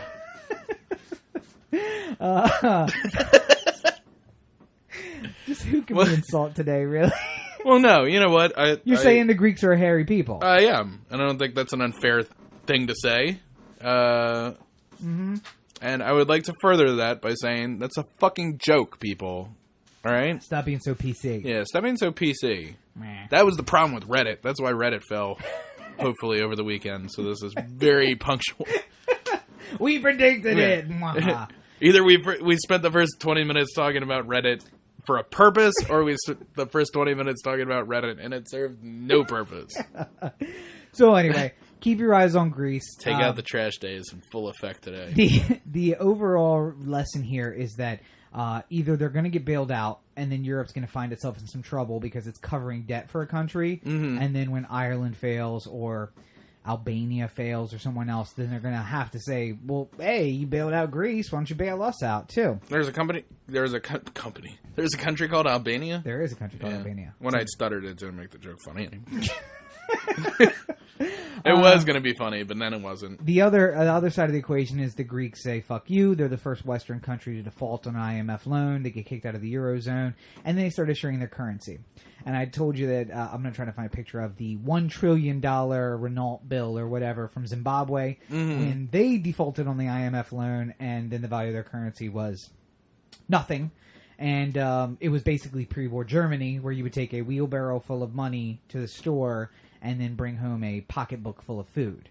Just who can we insult today, really? Well, no, you know what? You're saying the Greeks are hairy people. I am, and I don't think that's an unfair thing to say. Mm-hmm. And I would like to further that by saying that's a fucking joke, people. All right? Stop being so PC. Yeah, stop being so PC. Meh. That was the problem with Reddit. That's why Reddit fell, hopefully, over the weekend. So this is very punctual. We predicted it. Mwah. Either we spent the first 20 minutes talking about Reddit for a purpose, or we spent the first 20 minutes talking about Reddit, and it served no purpose. So anyway, keep your eyes on Greece. Take out the trash days in full effect today. The overall lesson here is that either they're going to get bailed out, and then Europe's going to find itself in some trouble because it's covering debt for a country, and then when Ireland fails or Albania fails or someone else, then they're going to have to say, well, hey, you bailed out Greece, why don't you bail us out too? There's a country called Albania? There is a country called Albania. When I stuttered, it didn't make the joke funny anymore. It was going to be funny, but then it wasn't. The other side of the equation is the Greeks say, fuck you. They're the first Western country to default on an IMF loan. They get kicked out of the Eurozone. And they start issuing their currency. And I told you that I'm going to try to find a picture of the $1 trillion Renault bill or whatever from Zimbabwe. When they defaulted on the IMF loan, and then the value of their currency was nothing. And it was basically pre-war Germany, where you would take a wheelbarrow full of money to the store and then bring home a pocketbook full of food.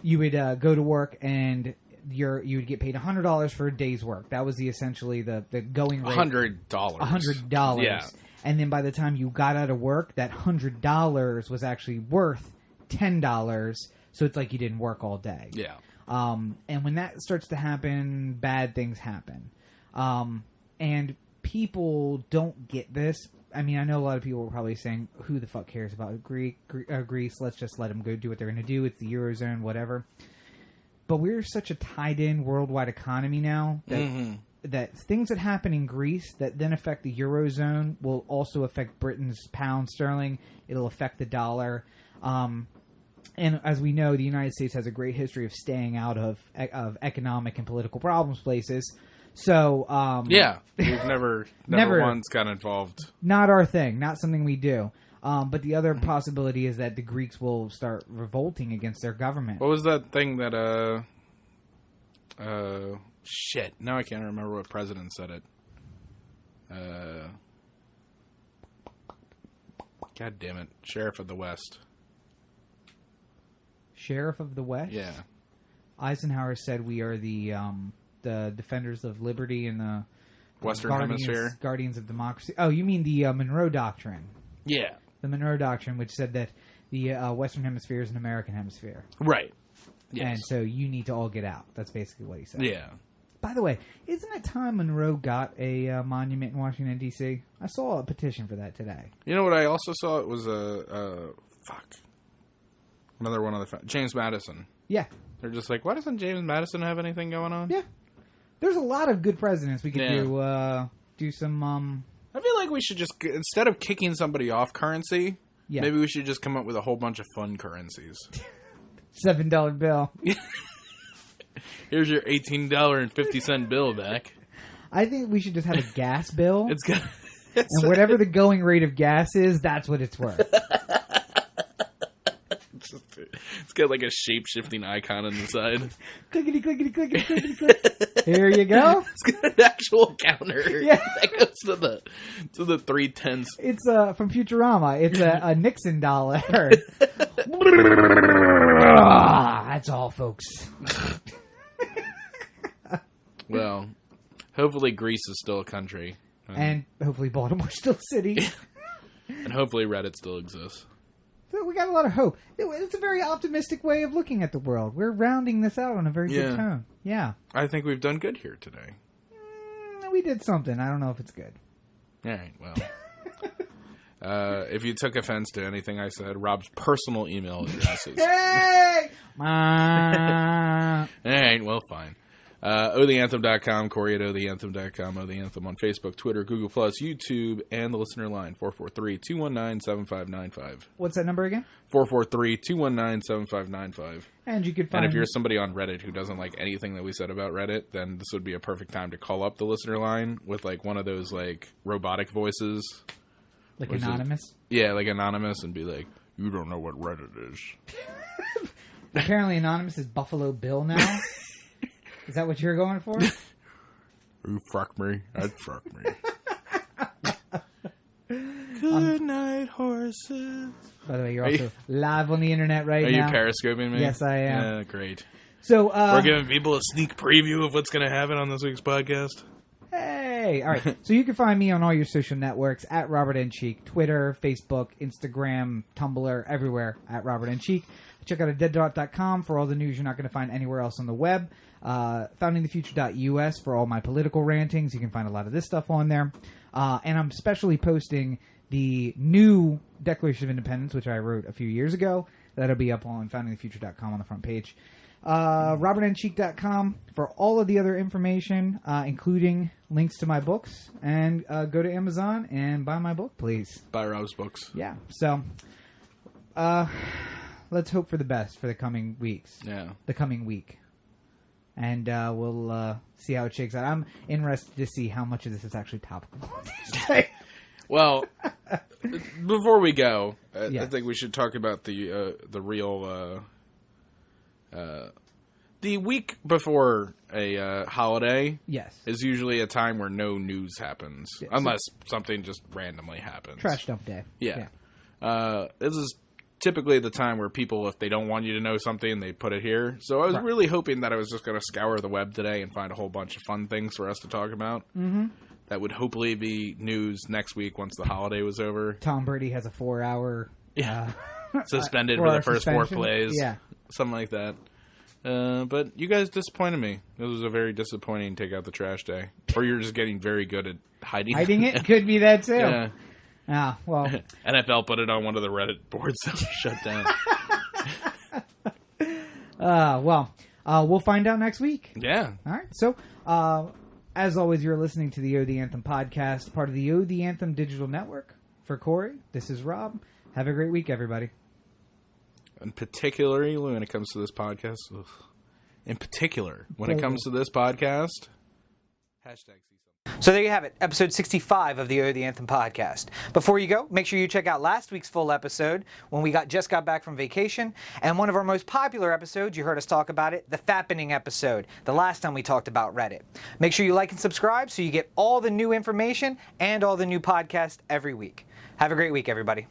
You would go to work, and you would get paid $100 for a day's work. That was essentially the going rate. $100. $100. Yeah. And then by the time you got out of work, that $100 was actually worth $10. So it's like you didn't work all day. Yeah. And when that starts to happen, bad things happen. And people don't get this. I mean, I know a lot of people were probably saying, who the fuck cares about Greece? Let's just let them go do what they're going to do. It's the Eurozone, whatever. But we're such a tied-in worldwide economy now that things that happen in Greece that then affect the Eurozone will also affect Britain's pound sterling. It'll affect the dollar. And as we know, the United States has a great history of staying out of economic and political problems places. So, yeah, we've never once got involved. Not our thing, not something we do. But the other possibility is that the Greeks will start revolting against their government. What was that thing that, shit, now I can't remember what president said it. God damn it. Sheriff of the West. Sheriff of the West? Yeah. Eisenhower said we are the defenders of liberty and the Western Hemisphere. Guardians of democracy. Oh, you mean the Monroe Doctrine. Yeah. The Monroe Doctrine, which said that the Western Hemisphere is an American hemisphere. Right. Yes. And so you need to all get out. That's basically what he said. Yeah. By the way, isn't it time Monroe got a monument in Washington, D.C.? I saw a petition for that today. You know what I also saw? It was another one of the... James Madison. Yeah. They're just like, why doesn't James Madison have anything going on? Yeah. There's a lot of good presidents we could do some... I feel like we should just, instead of kicking somebody off currency, maybe we should just come up with a whole bunch of fun currencies. $7 bill. Here's your $18.50 bill back. I think we should just have a gas bill. And whatever the going rate of gas is, that's what it's worth. It's got like a shape-shifting icon on the side. Clickety, clickety, clickety, clickety, clickety. Here you go. It's got an actual counter that goes to the 3/10. It's from Futurama. It's a Nixon dollar. That's all, folks. Well, hopefully Greece is still a country. And hopefully Baltimore's still a city. And hopefully Reddit still exists. So we got a lot of hope. It's a very optimistic way of looking at the world. We're rounding this out on a very good tone. Yeah. I think we've done good here today. We did something. I don't know if it's good. All right, well. If you took offense to anything I said, Rob's personal email address is... Hey! All right, well, fine. OhTheAnthem.com, Corey at OhTheAnthem.com, OhTheAnthem on Facebook, Twitter, Google+, YouTube, and the listener line, 443-219-7595. What's that number again? 443-219-7595. And you could find... And if you're somebody on Reddit who doesn't like anything that we said about Reddit, then this would be a perfect time to call up the listener line with, like, one of those, like, robotic voices. Like anonymous? Yeah, like anonymous, and be like, you don't know what Reddit is. Apparently anonymous is Buffalo Bill now. Is that what you're going for? You fuck me. I'd fuck me. Good night, horses. By the way, you're also live on the internet right now. Are you periscoping me? Yes, I am. Yeah, great. So we're giving people a sneak preview of what's going to happen on this week's podcast. Hey! All right. So you can find me on all your social networks at Robert N. Cheek. Twitter, Facebook, Instagram, Tumblr, everywhere at Robert N. Cheek. Check out deaddot.com for all the news you're not going to find anywhere else on the web. Foundingthefuture.us for all my political rantings. You can find a lot of this stuff on there. And I'm specially posting the new Declaration of Independence, which I wrote a few years ago. That'll be up on foundingthefuture.com on the front page. RobertNCheek.com for all of the other information, including links to my books. And go to Amazon and buy my book, please. Buy Rob's books. Yeah. So, let's hope for the best for the coming weeks. Yeah. The coming week. And we'll see how it shakes out. I'm interested to see how much of this is actually topical. Well, before we go, I think we should talk about the real... the week before a holiday is usually a time where no news happens. Yeah, unless something just randomly happens. Trash dump day. Yeah. This is typically the time where people, if they don't want you to know something, they put it here. So I was really hoping that I was just going to scour the web today and find a whole bunch of fun things for us to talk about. Mm-hmm. That would hopefully be news next week once the holiday was over. Tom Brady has a 4-hour... suspended for the first 4 plays. Yeah. Something like that. But you guys disappointed me. This was a very disappointing take out the trash day. Or you're just getting very good at hiding it. Could be that too. Yeah. Ah, well. NFL put it on one of the Reddit boards that was shut down. We'll find out next week. Yeah. All right. So, as always, you're listening to the Oh the Anthem podcast, part of the Oh the Anthem digital network. For Corey, this is Rob. Have a great week, everybody. And particularly when it comes to this podcast, hashtag see something. So there you have it, episode 65 of the Oh the Anthem podcast. Before you go, make sure you check out last week's full episode when we just got back from vacation, and one of our most popular episodes, you heard us talk about it, the Fappening episode, the last time we talked about Reddit. Make sure you like and subscribe so you get all the new information and all the new podcasts every week. Have a great week, everybody.